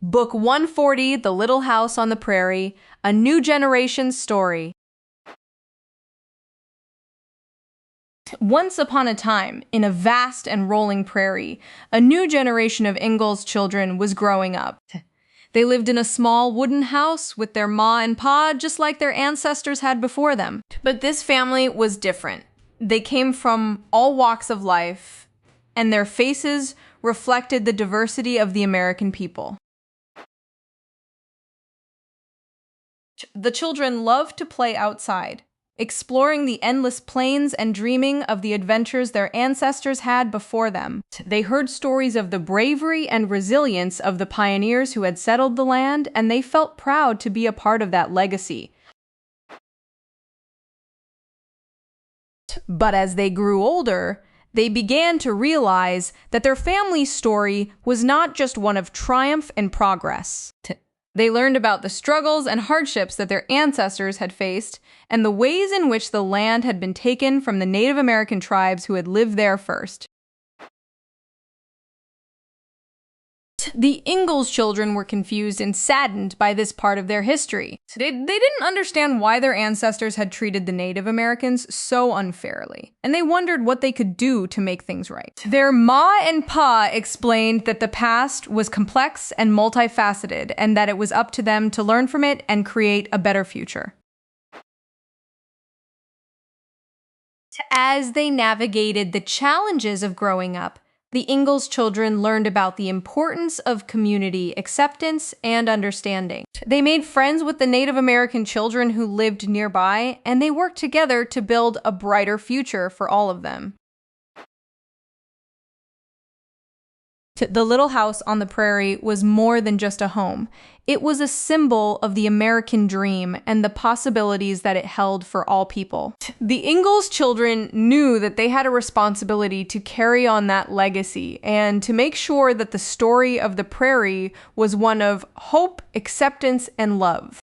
Book 140, The Little House on the Prairie, A New Generation's Story. Once upon a time, in a vast and rolling prairie, a new generation of Ingalls children was growing up. They lived in a small wooden house with their ma and pa, just like their ancestors had before them. But this family was different. They came from all walks of life, and their faces reflected the diversity of the American people. The children loved to play outside, exploring the endless plains and dreaming of the adventures their ancestors had before them. They heard stories of the bravery and resilience of the pioneers who had settled the land, and they felt proud to be a part of that legacy. But as they grew older, they began to realize that their family's story was not just one of triumph and progress. They learned about the struggles and hardships that their ancestors had faced and the ways in which the land had been taken from the Native American tribes who had lived there first. The Ingalls children were confused and saddened by this part of their history. They didn't understand why their ancestors had treated the Native Americans so unfairly, and they wondered what they could do to make things right. Their ma and pa explained that the past was complex and multifaceted, and that it was up to them to learn from it and create a better future. As they navigated the challenges of growing up, the Ingalls children learned about the importance of community acceptance and understanding. They made friends with the Native American children who lived nearby, and they worked together to build a brighter future for all of them. The little house on the prairie was more than just a home. It was a symbol of the American dream and the possibilities that it held for all people. The Ingalls children knew that they had a responsibility to carry on that legacy and to make sure that the story of the prairie was one of hope, acceptance, and love.